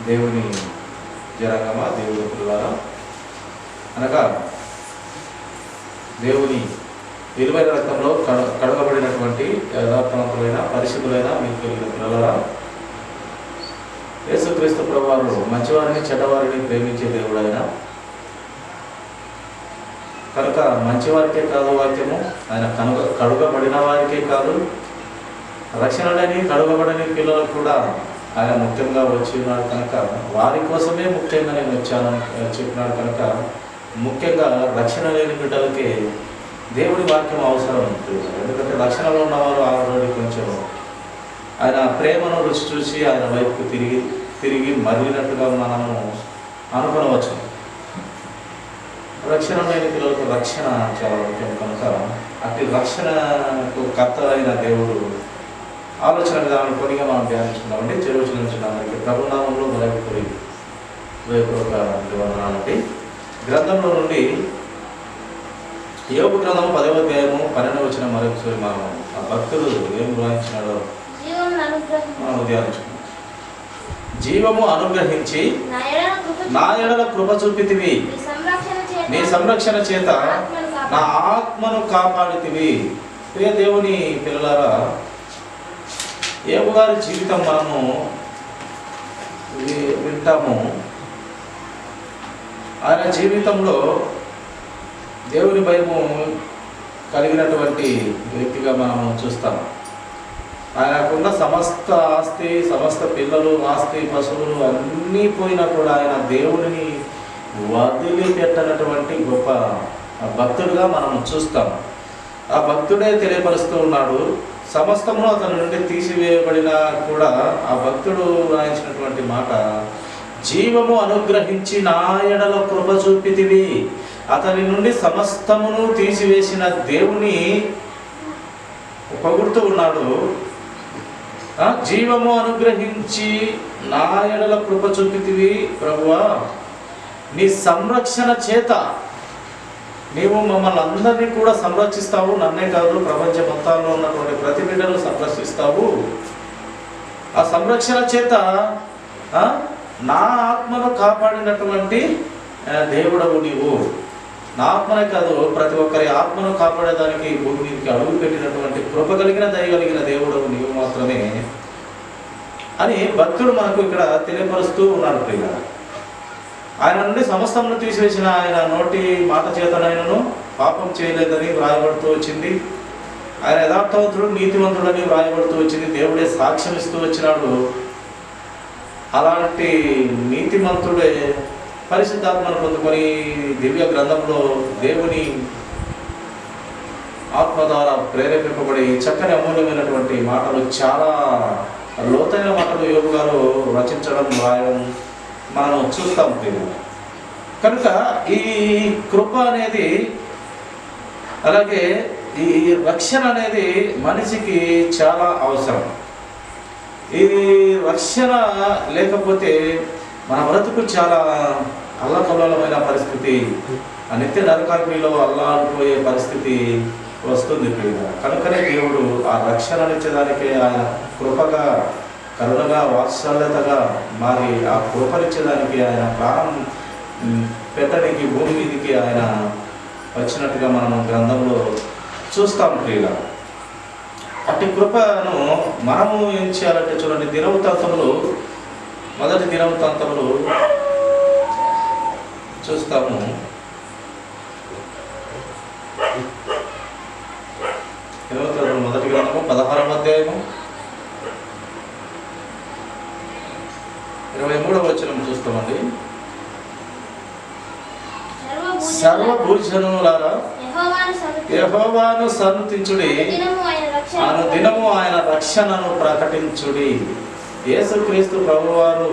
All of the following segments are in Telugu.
దేవుని జనాంగమా, దేవుని పిల్లలారా, అనగా దేవుని విలువైన రక్తంలో కడగబడినటువంటి యథార్థవంతులైన పరిశుద్ధులైన మీకు కలిగిన పిల్లలారా, యేసుక్రీస్తు ప్రభువారు మంచివారిని చెడ్డవారిని ప్రేమించే దేవుడైన కనుక మంచివారికే కాదు వాక్యము, ఆయన కడుగబడిన వారికే కాదు, రక్షణ లేని కడుగబడని పిల్లలకు కూడా ఆయన ముఖ్యంగా వచ్చి ఉన్నాడు కనుక వారి కోసమే ముఖ్యంగా నేను వచ్చానని చెప్పినాడు కనుక ముఖ్యంగా రక్షణ లేని బిడ్డలకి దేవుడి వాక్యం అవసరం ఉంటుంది. ఎందుకంటే రక్షణలో ఉన్నవారు ఆల్రెడీ కొంచెం ఆయన ప్రేమను రుచి చూసి ఆయన వైపుకు తిరిగి మరలినట్టుగా మనము అనుకోవచ్చు. రక్షణ లేని పిల్లలకు రక్షణ చాలా ముఖ్యం కనుక అట్టి రక్షణకు కర్త అయిన దేవుడు ఆలోచన విధానం కొనిగా మనం ధ్యానించుకున్నామండి. చేరువచ్చినందుకు ప్రభునామంలో మొదలుకొని వందనాలండి. గ్రంథంలో నుండి యోబు గ్రంథము 10వ అధ్యాయము 12వ వచనం మరొకసారి మనం ఆ భక్తుడు ఏం గ్రహించినాడో మనం ధ్యానించుకున్నాం. జీవము అనుగ్రహించి నా ఎడల కృప చూపితివి, నీ సంరక్షణ చేత నా ఆత్మను కాపాడితివి. ప్రియ దేవుని పిల్లలారా, యోబు గారి జీవితం మనము వింటాము. ఆయన జీవితంలో దేవుని భయము కలిగినటువంటి వ్యక్తిగా మనము చూస్తాము. ఆయనకున్న సమస్త ఆస్తి, సమస్త పిల్లలు, ఆస్తి, పశువులు అన్నీ పోయినా కూడా ఆయన దేవుడిని వదిలిపెట్టనటువంటి గొప్ప భక్తుడుగా మనం చూస్తాం. ఆ భక్తుడే తెలియపరుస్తూ ఉన్నాడు. సమస్తమును అతని నుండి తీసివేయబడినా కూడా ఆ భక్తుడు రాయించినటువంటి మాట, జీవము అనుగ్రహించి నా ఎడల కృప చూపితివి. అతని నుండి సమస్తమును తీసివేసిన దేవుని పొగుడుతూ ఉన్నాడు. జీవము అనుగ్రహించి నా ఎడల కృప చూపితివి ప్రభువా, నీ సంరక్షణ చేత నీవు మమ్మల్ని అందరినీ కూడా సంరక్షిస్తావు. నన్నే కాదు, ప్రపంచ మొత్తంలో ఉన్నటువంటి ప్రతి బిడ్డను సంరక్షిస్తావు. ఆ సంరక్షణ చేత నా ఆత్మను కాపాడినటువంటి దేవుడవు నీవు. నా ఆత్మనే కాదు, ప్రతి ఒక్కరి ఆత్మను కాపాడేదానికి భూమి మీదకి అడుగు పెట్టినటువంటి కృప కలిగిన దయగలిగిన దేవుడవు నీవు మాత్రమే అని భక్తుడు మనకు ఇక్కడ తెలియపరుస్తూ ఉన్నాడు. ప్రియ, ఆయన నుండి సమస్తమును తీసివేసిన ఆయన నోటి మాట చేతనైనను పాపం చేయలేదని వ్రాయబడుతూ వచ్చింది. ఆయన యథార్థవంతుడు, నీతివంతుడని వ్రాయబడుతూ వచ్చింది. దేవుడే సాక్ష్యం ఇస్తూ వచ్చినాడు. అలాంటి నీతిమంతుడే పరిశుద్ధాత్మను పొందుకొని దివ్య గ్రంథంలో దేవుని ఆత్మ ద్వారా ప్రేరేపింపబడి చక్కని అమూల్యమైనటువంటి మాటలు, చాలా లోతైన మాటలు యోబు గారు రచించడం, రాయడం మనం చూస్తాం. కనుక ఈ కృప అనేది, అలాగే ఈ రక్షణ అనేది మనిషికి చాలా అవసరం. ఈ రక్షణ లేకపోతే మన బ్రతుకు చాలా అల్లకల్లోలమైన పరిస్థితి, నిత్య నరకాగ్నిలో అల్లాడిపోయే పరిస్థితి వస్తుంది. కనుకనే దేవుడు ఆ రక్షణనిచ్చేదానికే ఆయన కృపగా, కరుణగా, వాత్సల్యతగా మారి ఆ కృపనిచ్చేదానికి ఆయన ప్రాణం పెట్టడానికి భూమి మీదికి ఆయన వచ్చినట్టుగా మనం గ్రంథంలో చూస్తాం. ప్రియుల, అట్టి కృపను మనము ఏం చేయాలంటే చూడండి, దినవృత్తాంతములు, మొదటి దినవృత్తాంతములు చూస్తాము. దినవృత్తాంతములు మొదటి గ్రంథము 16వ అధ్యాయము 23వ వచనం చూస్తామండి. సర్వభూజనులారా యెహోవాను సన్నుతించుడి, అనుదినము ఆయన రక్షణను ప్రకటించుడి. యేసుక్రీస్తు ప్రభువారు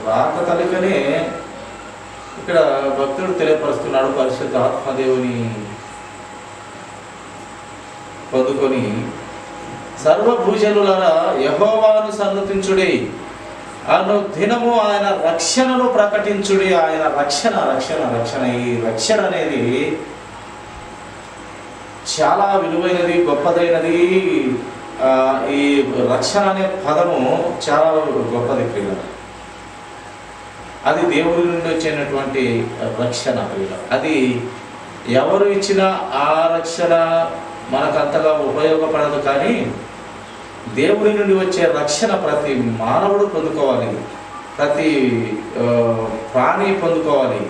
రాక కలిగనే ఇక్కడ భక్తుడు తెలియపరుస్తున్నాడు. పరిశుద్ధ ఆత్మదేవుని పొందుకొని సర్వభూజనులారా యెహోవాను సన్నుతించుడి, అనుదినము ఆయన రక్షణను ప్రకటించుడి. ఆయన రక్షణ రక్షణ రక్షణ ఈ రక్షణ అనేది చాలా విలువైనది, గొప్పదైనది. ఈ రక్షణ అనే పదము చాలా గొప్పది. అది దేవుడి నుండి వచ్చినటువంటి రక్షణ. అది ఎవరు ఇచ్చిన ఆ రక్షణ మనకు అంతగా ఉపయోగపడదు, కానీ దేవుడి నుండి వచ్చే రక్షణ ప్రతి మానవుడు పొందుకోవాలి, ప్రతి ప్రాణి పొందుకోవాలి,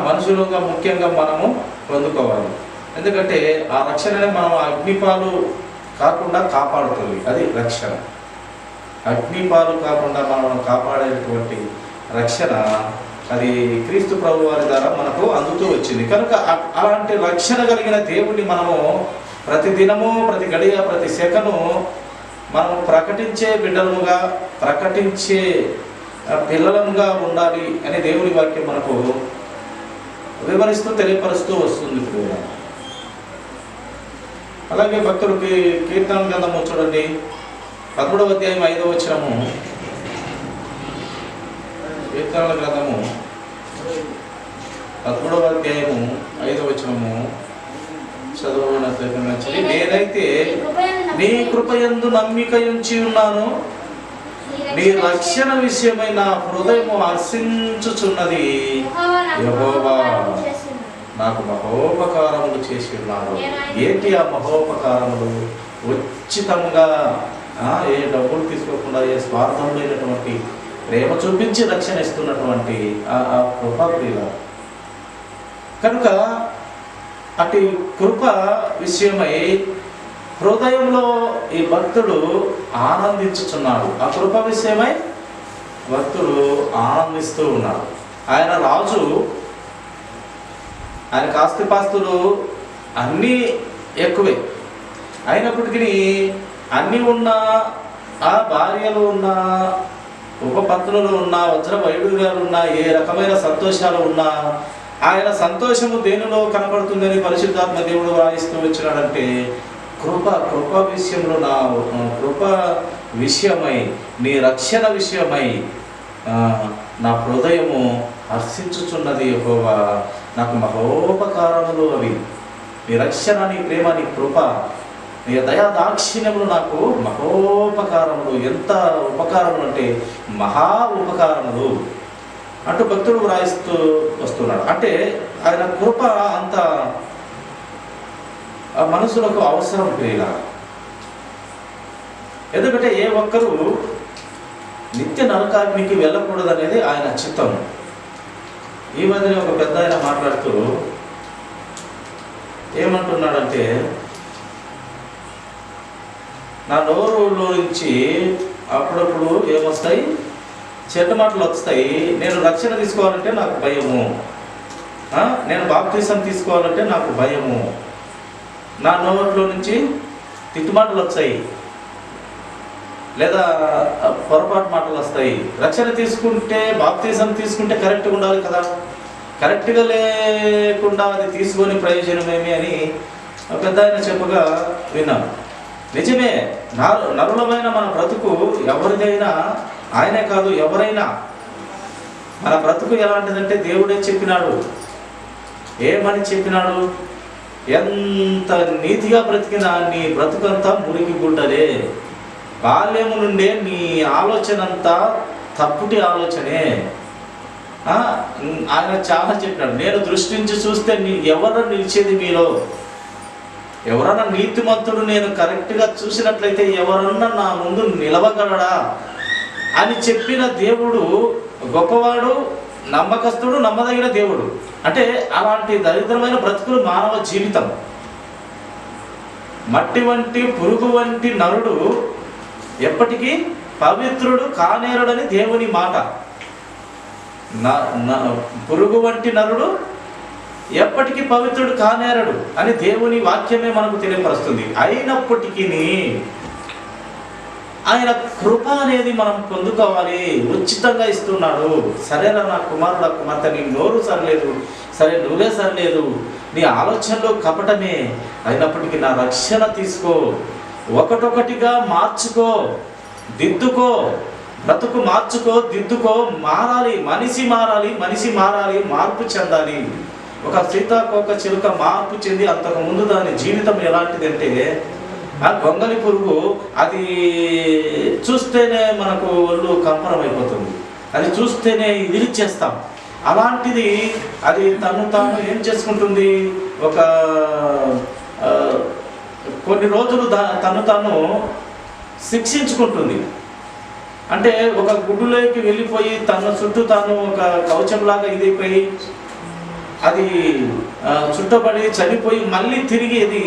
మనుషులుగా ముఖ్యంగా మనము పొందుకోవాలి. ఎందుకంటే ఆ రక్షణని మనం అగ్నిపాలు కాకుండా కాపాడుతుంది. అది రక్షణ. అగ్నిపాలు కాకుండా మనం కాపాడేటువంటి రక్షణ అది క్రీస్తు ప్రభు వారి ద్వారా మనకు అందుతూ వచ్చింది. కనుక అలాంటి రక్షణ కలిగిన దేవుడిని మనము ప్రతి దినము, ప్రతి గడియ, ప్రతి సెకను మనం ప్రకటించే బిడ్డలముగా, ప్రకటించే పిల్లలముగా ఉండాలి అని దేవుని వాక్యం మనకు వివరిస్తూ తెలియపరుస్తూ వస్తుంది. అలాగే భక్తుడికి కీర్తన గ్రంథము చూడండి, 13వ అధ్యాయం 5వ వచనము. కీర్తనల గ్రంథము 13వ అధ్యాయము 5వ వచనము చదువుకున్నట్లయితే మంచిది. నేనైతే నీ కృపయందు నమ్మిక ఉంచి ఉన్నాను, నీ రక్షణ విషయమై నా హృదయము హర్షించుచున్నది. యెహోవా నాకు మహోపకారములు చేసి ఉన్నారు. ఏంటి ఆ మహోపకారములు? ఉచితంగా ఏ డబ్బులు తీసుకోకుండా, ఏ స్వార్థం లేనటువంటి ప్రేమ చూపించి రక్షణ ఇస్తున్నటువంటి ఆ కృపప్రియ. కనుక అటు కృప విషయమై హృదయంలో ఈ భక్తుడు ఆనందించుచున్నాడు. ఆ కృప విషయమై భక్తుడు ఆనందిస్తూ ఉన్నాడు. ఆయన రాజు, ఆయనకు ఆస్తిపాస్తులు అన్నీ ఎక్కువే అయినప్పటికీ, అన్నీ ఉన్నా, ఆ భార్యలు ఉన్నా, ఉపపత్నులు ఉన్నా, వజ్ర వైడూర్యాలు ఉన్నా, ఏ రకమైన సంతోషాలు ఉన్నా, ఆయన సంతోషము దేనిలో కనపడుతుందని పరిశుద్ధాత్మ దేవుడు వాయిస్తూ వచ్చినాడంటే కృప విషయంలో, నా కృప విషయమై, నీ రక్షణ విషయమై నా హృదయము హర్షించుచున్నది. యెహోవా నాకు మహోపకారములు అవి. నీ రక్షణ, నీ ప్రేమ, నీ కృప, నీ దయా దాక్షిణ్యములు నాకు మహోపకారములు. ఎంత ఉపకారములు అంటే మహా ఉపకారములు అంటూ భక్తుడు వ్రాయిస్తూ వస్తున్నాడు. అంటే ఆయన కృప అంత మనుషులకు అవసరం ప్రియుల. ఎందుకంటే ఏ ఒక్కరూ నిత్య నరకాగ్నికి వెళ్ళకూడదనేది ఆయన చిత్తం. ఈ మధ్యనే ఒక పెద్ద ఆయన మాట్లాడుతూ ఏమంటున్నాడంటే, నా నోరులో నుంచి అప్పుడప్పుడు ఏమొస్తాయి, చెడ్డ మాటలు వస్తాయి. నేను రక్షణ తీసుకోవాలంటే నాకు భయము, నేను బాప్తిసం తీసుకోవాలంటే నాకు భయము. నా నోరులో నుంచి తిట్టుమాటలు వచ్చాయి, లేదా పొరపాటు మాటలు వస్తాయి. రక్షణ తీసుకుంటే, బాప్తిసం తీసుకుంటే కరెక్ట్గా ఉండాలి కదా, కరెక్ట్గా లేకుండా అది తీసుకొని ప్రయోజనమేమి అని పెద్ద ఆయన చెప్పగా విన్నాను. నిజమే, నరులమైన మన బ్రతుకు ఎవరిదైనా, ఆయనే కాదు ఎవరైనా, మన బ్రతుకు ఎలాంటిదంటే దేవుడే చెప్పినాడు. ఏమని చెప్పినాడు? ఎంత నీతిగా బ్రతికినా నీ బ్రతుకంతా మురికి గుడ్డలే. బాల్యము నుండే నీ ఆలోచన అంతా తప్పుటి ఆలోచనే. ఆయన చాలా చెప్పినాడు, నేను దృష్టించి చూస్తే ఎవరన్నా నిలిచేది మీలో, ఎవరన్నా నీతిమంతుడు నేను కరెక్ట్గా చూసినట్లయితే ఎవరన్నా నా ముందు నిలవగలడా అని చెప్పిన దేవుడు గొప్పవాడు, నమ్మకస్తుడు, నమ్మదగిన దేవుడు. అంటే అలాంటి దరిద్రమైన బ్రతుకులు మానవ జీవితం. మట్టి వంటి, పురుగు వంటి నరుడు ఎప్పటికీ పవిత్రుడు కానేరుడని దేవుని మాట. పురుగు వంటి నరుడు ఎప్పటికీ పవిత్రుడు కానేరడు అని దేవుని వాక్యమే మనకు తెలియపరుస్తుంది. అయినప్పటికీ ఆయన కృప అనేది మనం పొందుకోవాలి, ఉచితంగా ఇస్తున్నాడు. సరేనా నా కుమారుడు, కుమార్తె, నీ నోరు సరిలేదు, సరే నువ్వే సరిలేదు, నీ ఆలోచనలో కపటమే, అయినప్పటికీ నా రక్షణ తీసుకో, ఒకటొకటిగా మార్చుకో, దిద్దుకో, బ్రతుకు మార్చుకో, దిద్దుకో, మారాలి, మనిషి మారాలి, మార్పు చెందాలి. ఒక సీతాకోక చిలుక మార్పు చెంది అంతకుముందు దాని జీవితం ఎలాంటిదంటే, ఆ గొంగలి పురుగు అది చూస్తేనే మనకు ఒళ్ళు కంపరం అయిపోతుంది. అది చూస్తేనే ఎదిరిచ్చేస్తాం. అలాంటిది అది తను తాను ఏం చేసుకుంటుంది, ఒక కొన్ని రోజులు తను తాను శిక్షించుకుంటుంది. అంటే ఒక గుడ్డులోకి వెళ్ళిపోయి తన చుట్టూ తాను ఒక కవచంలాగా ఇదైపోయి అది చుట్టబడి చనిపోయి మళ్ళీ తిరిగి ఇది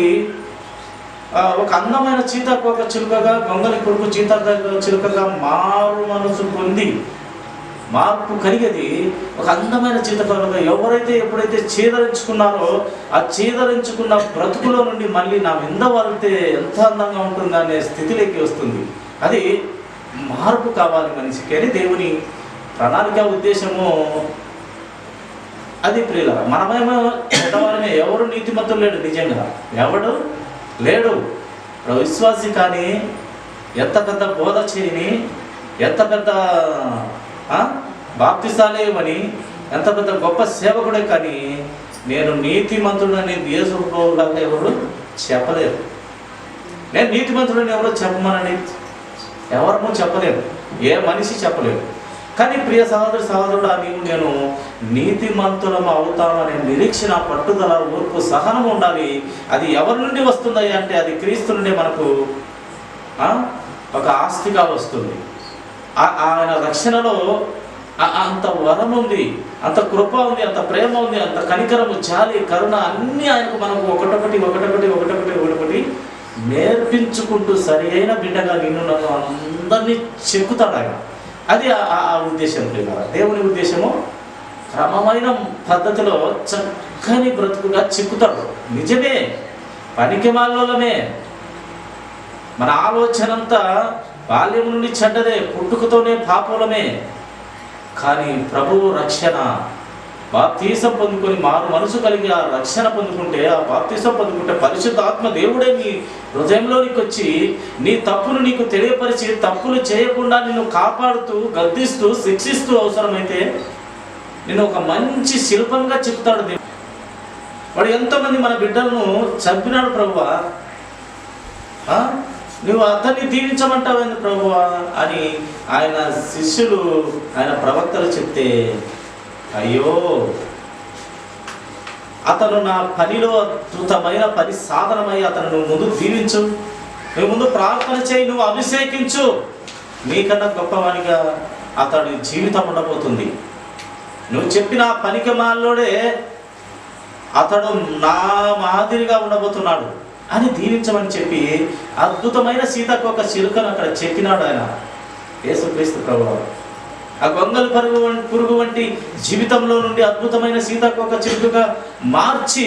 ఒక అందమైన సీతాకోక చిలుకగా, గొంగలి కొడుకు సీతాకోక చిలుకగా మారు మనసు పొంది మార్పు కలిగేది ఒక అందమైన సీతాకోకగా ఎవరైతే ఎప్పుడైతే చీదరించుకున్నారో ఆ చీదరించుకున్న బ్రతుకులో నుండి మళ్ళీ నా మీద వాళ్తే ఎంత అందంగా ఉంటుందా అనే స్థితిలోకి వస్తుంది. అది మార్పు కావాలి మనిషికి అని దేవుని ప్రణాళిక, ఉద్దేశము అది. ప్రియుల మనమేమో చెడ్డవారమే, ఎవరు నీతిమంతులు లేడు, నిజంగా ఎవడు లేడు. విశ్వాసి కానీ ఎంత పెద్ద బోధ చేయని, ఎంత పెద్ద బాప్తిసాలేమని, ఎంత పెద్ద గొప్ప సేవకుడే కానీ నేను నీతిమంతుడని యేసుప్రభువులాగా ఎవరు చెప్పలేరు. నేను నీతిమంతుడని ఎవరో చెప్పమనని ఎవరు చెప్పలేరు, ఏ మనిషి చెప్పలేరు. కానీ ప్రియ సహోదరుడు నీవు నేను నీతిమంతులం అవుతామనే నిరీక్షణ, పట్టుదల, ఓర్పు, సహనం ఉండాలి. అది ఎవరి నుండి వస్తుందయ్యా అంటే అది క్రీస్తు నుండి మనకు ఒక ఆస్తిగా వస్తుంది. ఆయన రక్షణలో అంత వరం ఉంది, అంత కృప ఉంది, అంత ప్రేమ ఉంది, అంత కనికరము, జాలి, కరుణ అన్నీ ఆయనకు మనకు ఒకటొకటి నేర్పించుకుంటూ సరి అయిన బిడ్డగా నిన్ను నన్ను అందరినీ చెక్కుతాడు ఆయన. అది ఆ ఉద్దేశం. దేవుని ఉద్దేశము క్రమమైన పద్ధతిలో చక్కని బ్రతుకుగా చెక్కుతాడు. నిజమే, పనికి మాలోలమే, మన ఆలోచన అంతా బాల్యం నుండి చెడ్డదే, పుట్టుకతోనే పాపలమే. కానీ ప్రభువు రక్షణ, బాప్తీసం పొందుకొని మారు మనసు కలిగి ఆ రక్షణ పొందుకుంటే, ఆ బాప్తీసం పొందుకుంటే పరిశుద్ధాత్మ దేవుడే నీ హృదయంలోనికి వచ్చి నీ తప్పును నీకు తెలియపరిచి తప్పులు చేయకుండా నిన్ను కాపాడుతూ, గద్దిస్తూ, శిక్షిస్తూ, అవసరమైతే నేను ఒక మంచి శిల్పంగా చెప్తాడు దేవుడు. వాడు ఎంతమంది మన బిడ్డలను చంపినాడు ప్రభువా, నువ్వు అతన్ని దీవించమంటావేంది ప్రభువా అని ఆయన శిష్యులు, ఆయన ప్రవక్తలు చెప్తే, అయ్యో అతను నా పనిలో అద్భుతమైన పని సాధనమై అతను నువ్వు ముందు దీవించు, నువ్వు ముందు ప్రార్థన చేయి, నువ్వు అభిషేకించు, నీకన్నా గొప్పవానిగా అతడి జీవితం ఉండబోతుంది. నువ్వు చెప్పిన పనికి మాలోడే అతడు నా మాదిరిగా ఉండబోతున్నాడు అని దీవించమని చెప్పి అద్భుతమైన సీతాకోక చిలుకను అక్కడ చెక్కినాడు ఆయన, యేసుక్రీస్తు ప్రభువు. ఆ గొంగలి పురుగు వంటి జీవితంలో నుండి అద్భుతమైన సీతాకోక చిలుకగా మార్చి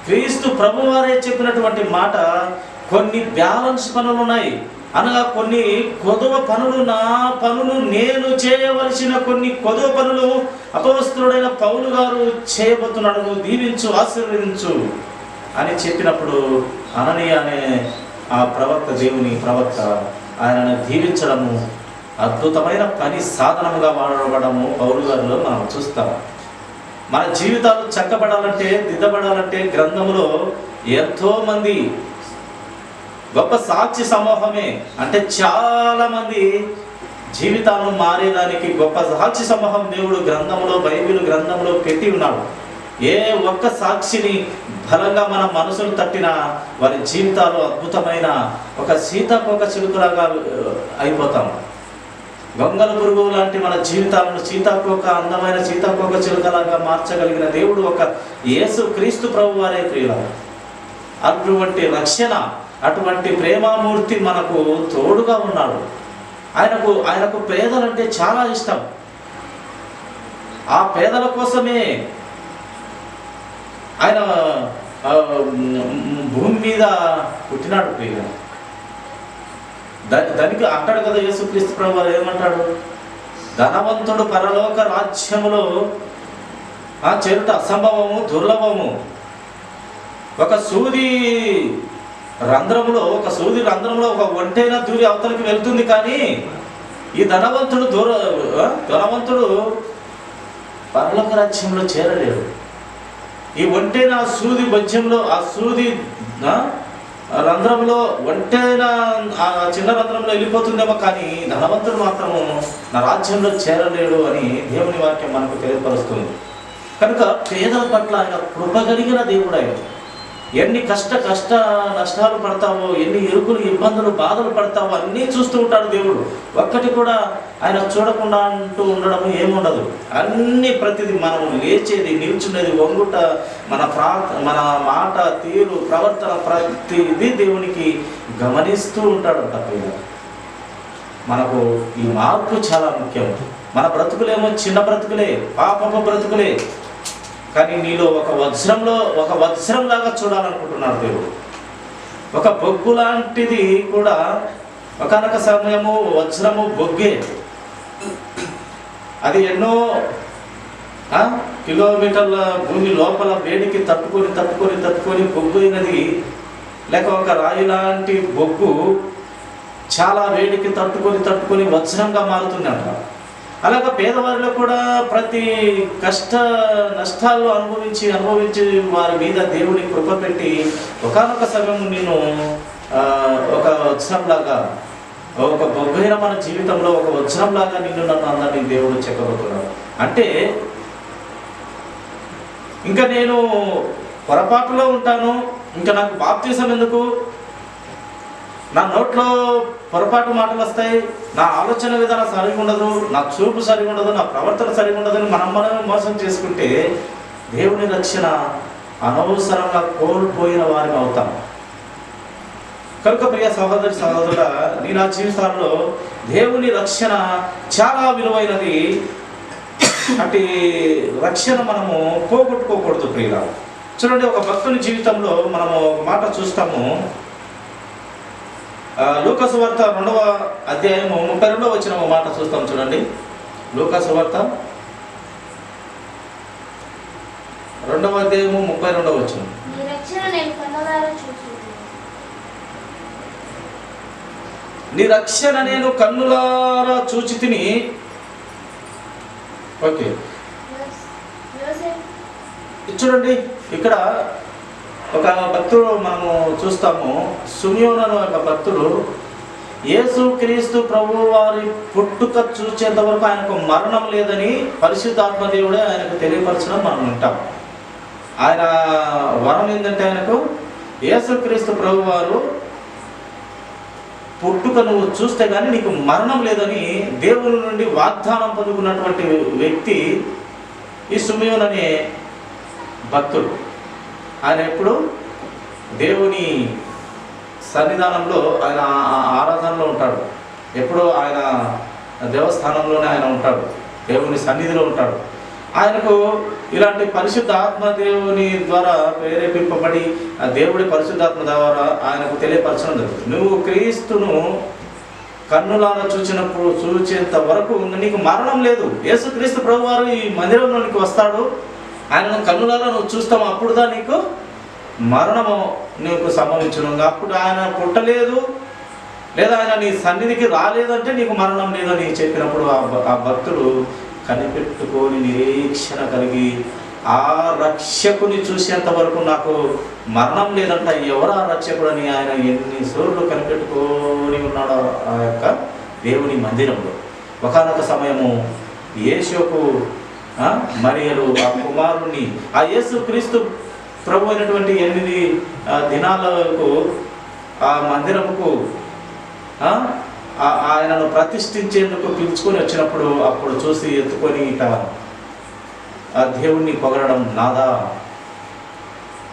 క్రీస్తు ప్రభువారే చెప్పినటువంటి మాట, కొన్ని బ్యాలెన్స్ పనులు ఉన్నాయి అనగా కొన్ని కొదువ పనులు, నా పనులు నేను చేయవలసిన కొన్ని కొదువ పనులు అపొస్తలుడైన పౌలు గారు చేయబోతున్నాడు, నువ్వు దీవించు, ఆశీర్వదించు అని చెప్పినప్పుడు అననీయ అనే ఆ ప్రవక్త, దేవుని ప్రవక్త, ఆయనను దీవించడము, అద్భుతమైన పని సాధనముగా వాడబడము పౌలు గారిలో మనం చూస్తాం. మన జీవితాలు చక్కబడాలంటే, దిద్దబడాలంటే గ్రంథములో ఎంతోమంది గొప్ప సాక్షి సమూహమే, అంటే చాలామంది జీవితాలను మారేదానికి గొప్ప సాక్షి సమూహం దేవుడు గ్రంథంలో, బైబిల్ గ్రంథంలో పెట్టి ఉన్నాడు. ఏ ఒక్క సాక్షిని బలంగా మన మనసును తట్టిన వారి జీవితాలు అద్భుతమైన ఒక సీతాకోక చిలుకలాగా అయిపోతాం. గొంగల పురుగు లాంటి మన జీవితాలను సీతాకోక, అందమైన సీతాకోక చిలుకలాగా మార్చగలిగిన దేవుడు ఒక యేసు క్రీస్తు ప్రభు వారే. ప్రియుల అటువంటి రక్షణ, అటువంటి ప్రేమామూర్తి మనకు తోడుగా ఉన్నాడు. ఆయనకు పేదలంటే చాలా ఇష్టం. ఆ పేదల కోసమే ఆయన భూమి మీద పుట్టినాడు. ప్రియుల దానికి అంటాడు కదా యేసుక్రీస్తు ప్రభువు ఏమంటాడు, ధనవంతుడు పరలోక రాజ్యములో చేరుట అసంభవము, దుర్లభము. ఒక సూది రంధ్రంలో ఒక ఒంటైన దూరి అవతలకి వెళ్తుంది, కానీ ఈ ధనవంతుడు పరలోక రాజ్యంలో చేరలేడు. ఈ ఒంటైన సూది బజ్యంలో, ఆ సూది రంధ్రంలో ఒంటైన ఆ చిన్న రంధ్రంలో వెళ్ళిపోతుందేమో, కానీ ధనవంతుడు మాత్రము నా రాజ్యంలో చేరలేడు అని దేవుని వాక్యం మనకు తెలియపరుస్తుంది. కనుక పేదల పట్ల ఆయన కృప కలిగిన దేవుడు. ఆయన ఎన్ని కష్ట నష్టాలు పడతావో, ఎన్ని ఇరుకులు ఇబ్బందులు బాధలు పడతావో అన్నీ చూస్తూ ఉంటాడు దేవుడు. ఒక్కటి కూడా ఆయన చూడకుండా అంటూ ఉండడం ఏముండదు. అన్నీ ప్రతిదీ మనం లేచేది, నిల్చునేది, వంగుట, మన మాట తీరు ప్రవర్తన ప్రతిదీ దేవునికి గమనిస్తూ ఉంటాడంట. మనకు ఈ మార్పు చాలా ముఖ్యం. మన బ్రతుకులేమో చిన్న బ్రతుకులే, పాపపు బ్రతుకులే, కానీ నీలో ఒక వజ్రంలాగా చూడాలనుకుంటున్నాడు దేవుడు. ఒక బొగ్గు లాంటిది కూడా ఒకనొక సమయము వజ్రము బొగ్గే. అది ఎన్నో కిలోమీటర్ల భూమి లోపల వేడికి తట్టుకొని బొగ్గు అయినది, లేక ఒక రాయి లాంటి బొగ్గు చాలా వేడికి తట్టుకొని వజ్రంగా మారుతుందంట. అలాగే పేదవారిలో కూడా ప్రతి కష్ట నష్టాలు అనుభవించి వారి మీద దేవుని కృప పెట్టి ఒకనొక సమయం నేను ఒక వజ్రంలాగా, ఒక బొగ్గైన మన జీవితంలో ఒక వజ్రంలాగా నన్ను అందరినీ దేవుడు చెక్కబోతున్నాడు. అంటే ఇంకా నేను పొరపాటులో ఉంటాను, ఇంకా నాకు బాప్తిసం ఎందుకు, నా నోట్లో పొరపాటు మాటలు వస్తాయి, నా ఆలోచన విధానం సరిగా ఉండదు, నా చూపు సరిగా ఉండదు, నా ప్రవర్తన సరిగా ఉండదని మనమే మోసం చేసుకుంటే దేవుని రక్షణ అనవసరంగా కోల్పోయిన వారిని అవుతాం. కనుక ప్రియ సహోదరుడా, నీ నా జీవితాల్లో దేవుని రక్షణ చాలా విలువైనది. అటు రక్షణ మనము పోగొట్టుకోకూడదు ప్రియుల. చూడండి, ఒక భక్తుని జీవితంలో మనము ఒక మాట చూస్తాము. లూకా సువార్త 2వ అధ్యాయము 32వ వచనం మాట చూస్తాం. చూడండి, లూకా సువార్త 2వ అధ్యాయము 32వ వచనం. నీ రక్షణ నేను కన్నులారా చూచి తిని. ఓకే, చూడండి, ఇక్కడ ఒక భక్తుడు మనము చూస్తాము. సిమియోను అనే ఒక భక్తుడు యేసు క్రీస్తు ప్రభు వారి పుట్టుక చూచేంత వరకు ఆయనకు మరణం లేదని పరిశుద్ధాత్మ దేవుడే ఆయనకు తెలియపరచడం మనం వింటాం. ఆయన వరం ఏంటంటే, ఆయనకు యేసు క్రీస్తు ప్రభు వారు పుట్టుక నువ్వు చూస్తే కానీ నీకు మరణం లేదని దేవుని నుండి వాగ్దానం పొందుకున్నటువంటి వ్యక్తి ఈ సిమియోను అనే భక్తుడు. ఆయన ఎప్పుడు దేవుని సన్నిధానంలో, ఆయన ఆరాధనలో ఉంటాడు. ఎప్పుడు ఆయన దేవస్థానంలోనే ఆయన ఉంటాడు, దేవుని సన్నిధిలో ఉంటాడు. ఆయనకు ఇలాంటి పరిశుద్ధాత్మ దేవుని ద్వారా ప్రేరేపింపబడి ఆ దేవుడి పరిశుద్ధాత్మ ద్వారా ఆయనకు తెలియపరచడం జరుగుతుంది. నువ్వు క్రీస్తును కన్నులారా చూచేంత వరకు నీకు మరణం లేదు. యేసు క్రీస్తు ప్రభు వారు ఈ మందిరంలోనికి వస్తాడు, ఆయనను కన్నులారా నువ్వు చూస్తావు, అప్పుడుదా నీకు మరణము నీకు సంభవించును. అప్పుడు ఆయన పుట్టలేదు లేదా ఆయన నీ సన్నిధికి రాలేదంటే నీకు మరణం లేదని చెప్పినప్పుడు ఆ భక్తుడు కనిపెట్టుకొని నిరీక్షణ కలిగి ఆ రక్షకుని చూసేంత వరకు నాకు మరణం లేదంట. ఎవరు ఆ రక్షకుడు అని ఆయన ఎన్నిసార్లు కనిపెట్టుకొని ఉన్నాడో ఆ యొక్క దేవుని మందిరంలో. ఒకనొక సమయము యేసుకు మరియలు ఆ కుమారుణ్ణి, ఆ యేసు క్రీస్తు ప్రభు అయినటువంటి 8 దినాలకు ఆ మందిరముకు ఆయనను ప్రతిష్ఠించేందుకు పిలుచుకొని వచ్చినప్పుడు అప్పుడు చూసి ఎత్తుకొని ఆ దేవుణ్ణి పొగడడం, నాదా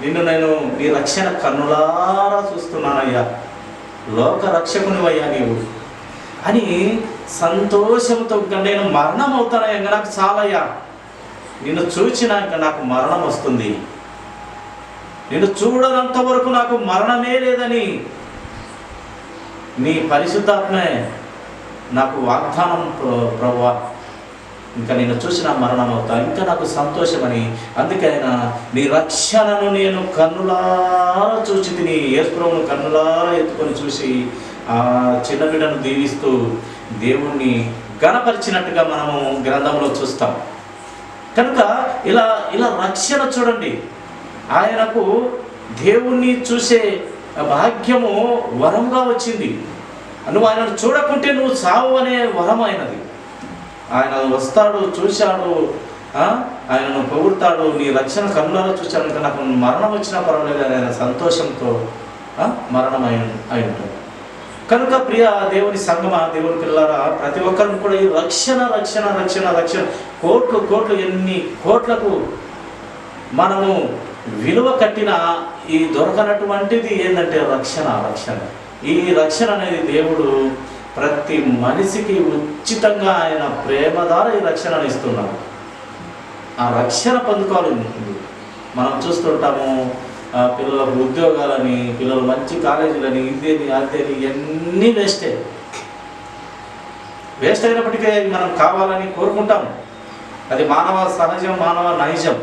నిన్ను నేను నీ రక్షణ కన్నులారా చూస్తున్నానయ్యా, లోక రక్షకునివయ్యా నీవు అని సంతోషంతో, నేను మరణం అవుతానయ్యా, ఇంకా నాకు చాలయ్యా, నిన్ను చూచినాక నాకు మరణం వస్తుంది, నిన్ను చూడనంత వరకు నాకు మరణమే లేదని నీ పరిశుద్ధాత్మే నాకు వాగ్దానం ప్రభువా, ఇంకా నేను చూసిన మరణం అవుతా, ఇంకా నాకు సంతోషమని. అందుకే ఆయన నీ రక్షణను నేను కన్నులారా చూచి తిని, యేసు ప్రభువును కన్నులారా ఎత్తుకొని చూసి ఆ చిన్న బిడ్డను దీవిస్తూ దేవుణ్ణి గణపరిచినట్టుగా మనము గ్రంథంలో చూస్తాం. కనుక ఇలా రక్షణ చూడండి, ఆయనకు దేవుణ్ణి చూసే భాగ్యము వరంగా వచ్చింది. నువ్వు ఆయనను చూడకుంటే నువ్వు చావు అనే వరం ఆయనది. ఆయన వస్తాడు, చూశాడు, ఆయనను పొగుడతాడు, నీ రక్షణ కన్నులలో చూశాడు, ఇంకా నాకు మరణం వచ్చినా పర్వాలేదు ఆయన సంతోషంతో మరణం అయి ఉంటాడు. కనుక ప్రియ దేవుని సంగమా, దేవుని పిల్లలారా, ప్రతి ఒక్కరిని కూడా ఈ రక్షణ రక్షణ రక్షణ రక్షణ కోట్లు కోట్లు ఎన్ని కోట్లకు మనము విలువ కట్టిన ఈ దొరకనటువంటిది ఏంటంటే రక్షణ. రక్షణ, ఈ రక్షణ అనేది దేవుడు ప్రతి మనిషికి ఉచితంగా ఆయన ప్రేమ ద్వారా ఈ రక్షణను ఇస్తున్నాడు. ఆ రక్షణ పొందుకోవాలి. మనం చూస్తుంటాము పిల్లలకు ఉద్యోగాలని, పిల్లలు మంచి కాలేజీలని, ఇదేని అదేని ఇవన్నీ వేస్ట్ అయినప్పటికీ మనం కావాలని కోరుకుంటాం. అది మానవ సహజం, మానవ నైజం.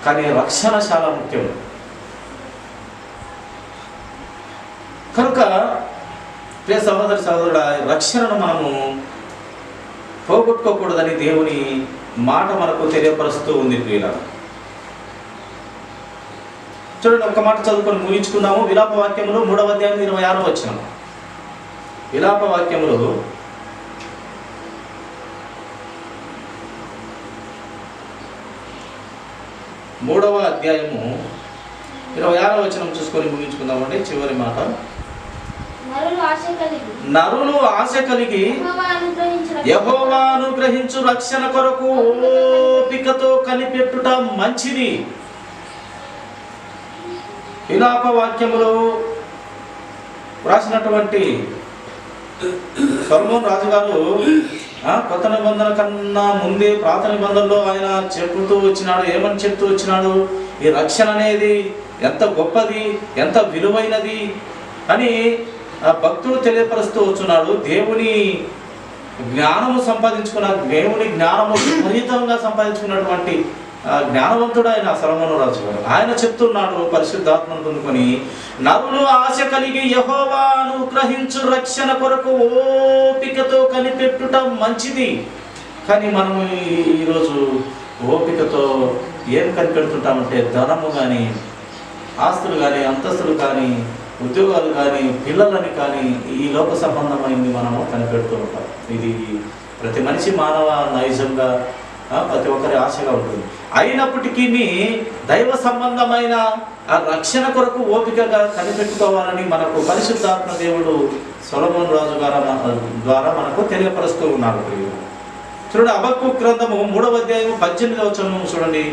కానీ రక్షణ చాలా ముఖ్యం. కనుక ప్రియ సహోదరి సహోదరుడా, రక్షణను మనము పోగొట్టుకోకూడదని దేవుని మాట మనకు తెలియపరుస్తూ ఉంది. ప్రియుల చూడండి, ఒక మాట చదువుకొని ముగించుకున్నాము. విలాప వాక్యములు 3వ అధ్యాయం 26వ వచనం. విలాప వాక్యములు 3వ అధ్యాయము 26వ వచనం చూసుకొని ముగించుకుందామండి. చివరి మాట, నరులు ఆశ కలిగి యెహోవా అనుగ్రహించు రక్షణ కొరకు ఓపికతో కనిపెట్టుట మంచిది. విలాప వాక్యములు రాసినటువంటి సొలొమోను రాజుగారు కొత్త నిబంధన కన్నా ముందే పాత నిబంధనలో ఆయన చెబుతూ వచ్చినాడు. ఏమని చెప్తూ వచ్చినాడు? ఈ రక్షణ అనేది ఎంత గొప్పది, ఎంత విలువైనది అని భక్తుడు తెలియపరుస్తూ వచ్చున్నాడు. దేవుని జ్ఞానము సంపాదించుకున్న, దేవుని జ్ఞానము విపరీతంగా సంపాదించుకున్నటువంటి జ్ఞానవంతుడు ఆయన సొలొమోను రాజు గారు. ఆయన చెప్తున్నాడు పరిశుద్ధాత్మను పొందుకొని, నరులు ఆశ కలిగి యెహోవా అనుగ్రహించు రక్షణ కొరకు ఓపికతో కనిపెట్టుట మంచిది. కానీ మనము ఈరోజు ఓపికతో ఏం కనిపెడుతుంటామంటే ధనము కానీ, ఆస్తులు కానీ, అంతస్తులు కానీ, ఉద్యోగాలు కానీ, పిల్లలని కానీ, ఈ లోక సంబంధమైంది మనము కనిపెడుతూ ఉంటాం. ఇది ప్రతి మనిషి మానవ నైజంగా ప్రతి ఒక్కరి ఆశగా ఉంటుంది. అయినప్పటికీ దైవ సంబంధమైన ఆ రక్షణ కొరకు ఓపికగా కనిపెట్టుకోవాలని మనకు పరిశుద్ధాత్మ దేవుడు సొలొమోను రాజు ద్వారా మనకు తెలియపరుస్తూ ఉన్నారు. చూడండి, హబక్కూకు గ్రంథము 3వ అధ్యాయము 18వ వచనం చూడండి,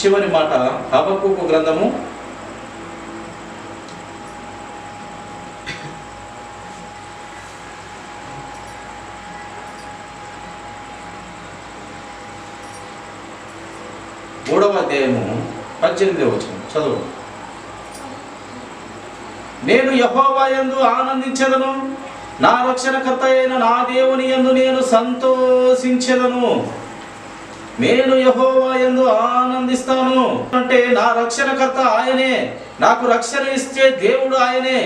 చివరి మాట. హబక్కూకు గ్రంథము 3వ అధ్యాయము 18వ వచనం చదువు. నేను యెహోవా యందు ఆనందించెదను, నా రక్షణకర్త అయిన నా దేవుని యందు నేను సంతోషించెదను. నేను యెహోవా యందు ఆనందిస్తాను అంటే నా రక్షణకర్త ఆయనే, నాకు రక్షణ ఇచ్చే దేవుడు ఆయనే.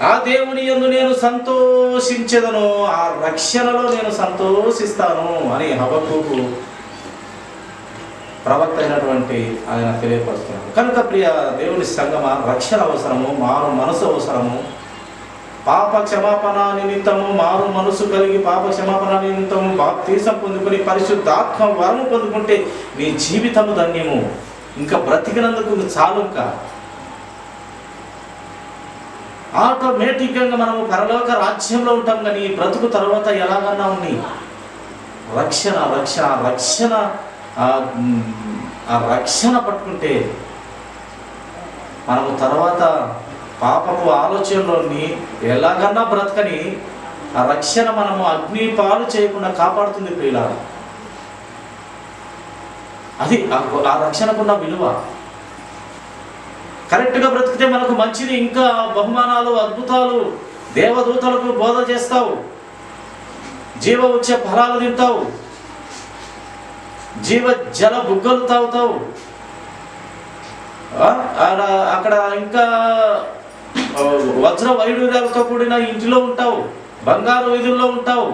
ఆ దేవుని యందు నేను సంతోషించెదను, ఆ రక్షణలో నేను సంతోషిస్తాను అని హబక్కూకు ప్రవక్త అయినటువంటి ఆయన తెలియపరుస్తున్నాడు. కనుక ప్రియ దేవుని సంగమా, రక్షణ అవసరము, మారు మనసు అవసరము. పాప క్షమాపణ నిమిత్తము మారు మనసు కలిగి పాప క్షమాపణ నిమిత్తము బాప్తీసం పొందుకొని పరిశుద్ధాత్మ వరము పొందుకుంటే నీ జీవితము ధన్యము. ఇంకా బ్రతికినందుకు చాలు. ఇంకా ఆటోమేటిక్గా మనము పరలోక రాజ్యంలో ఉంటాం. కానీ బ్రతుకు తర్వాత ఎలాగన్నా ఉంది. రక్షణ రక్షణ రక్షణ ఆ రక్షణ పట్టుకుంటే మనము తర్వాత పాపపు ఆలోచనలోని ఎలాగన్నా బ్రతకని ఆ రక్షణ మనము అగ్ని పాలు చేయకుండా కాపాడుతుంది. ప్రియులారా, అది ఆ రక్షణకున్న విలువ. కరెక్ట్గా బ్రతికితే మనకు మంచిది. ఇంకా బహుమానాలు, అద్భుతాలు, దేవదూతలకు బోధ చేస్తావు, జీవ వచ్చే ఫలాలు తింటావు, జీవ జల బుగ్గలు తాగుతావు. అక్కడ ఇంకా వజ్ర వైడూర్యాలతో కూడిన ఇంటిలో ఉంటావు, బంగారు వీధుల్లో ఉంటావు,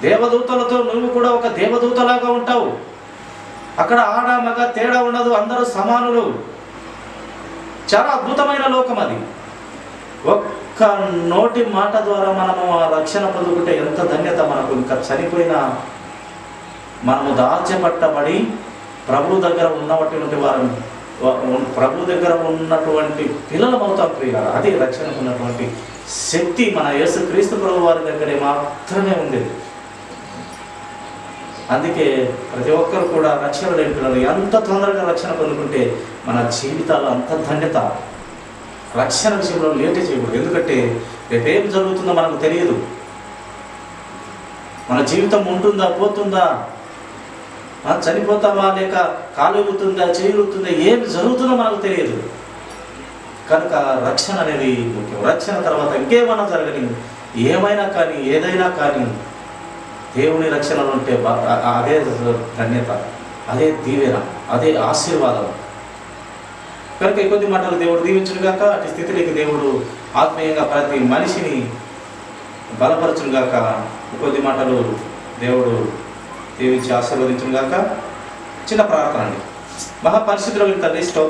దేవదూతలతో నువ్వు కూడా ఒక దేవదూతలాగా ఉంటావు. అక్కడ ఆడ మగ తేడా ఉండదు, అందరూ సమానులు. చాలా అద్భుతమైన లోకం అది. ఒక్క నోటి మాట ద్వారా మనము ఆ రక్షణ పొందుకుంటే ఎంత ధన్యత మనకు. ఇంకా చనిపోయిన మనము దాచపట్టబడి ప్రభు దగ్గర ఉన్నటువంటి వారు, ప్రభు దగ్గర ఉన్నటువంటి పిల్లలం అవుతాం ప్రియులారా. అది రక్షణకు ఉన్నటువంటి శక్తి మన యేసుక్రీస్తు ప్రభు వారి దగ్గరే మాత్రమే ఉంది. అందుకే ప్రతి ఒక్కరు కూడా రక్షణ లేని పిల్లలు ఎంత తొందరగా రక్షణ పొందుకుంటే మన జీవితాలు అంత ధన్యత. రక్షణ విషయంలో లేట్ చేయకూడదు. ఎందుకంటే రేపేం జరుగుతుందో మనకు తెలియదు. మన జీవితం ఉంటుందా పోతుందా, చనిపోతామా లేక కాలుగుతుందా చేయుతుందా, ఏం జరుగుతుందో మనకు తెలియదు. కనుక రక్షణ అనేది ముఖ్యం. రక్షణ తర్వాత ఇంకేమైనా జరగని, ఏమైనా కానీ ఏదైనా కానీ దేవుని రక్షణలో ఉంటే అదే ధన్యత, అదే దీవెన, అదే ఆశీర్వాదం. కనుక ఈ కొద్ది మాటలు దేవుడు దీవించునుగాక. అటు స్థితిలోకి దేవుడు ఆత్మీయంగా ప్రతి మనిషిని బలపరచునుగాక. కొద్ది మాటలు దేవుడు దీవించి ఆశీర్వదించునుగాక. చిన్న ప్రార్థన అండి. మహాపరిశుద్ధుడైన తండ్రి, స్తోత్రం.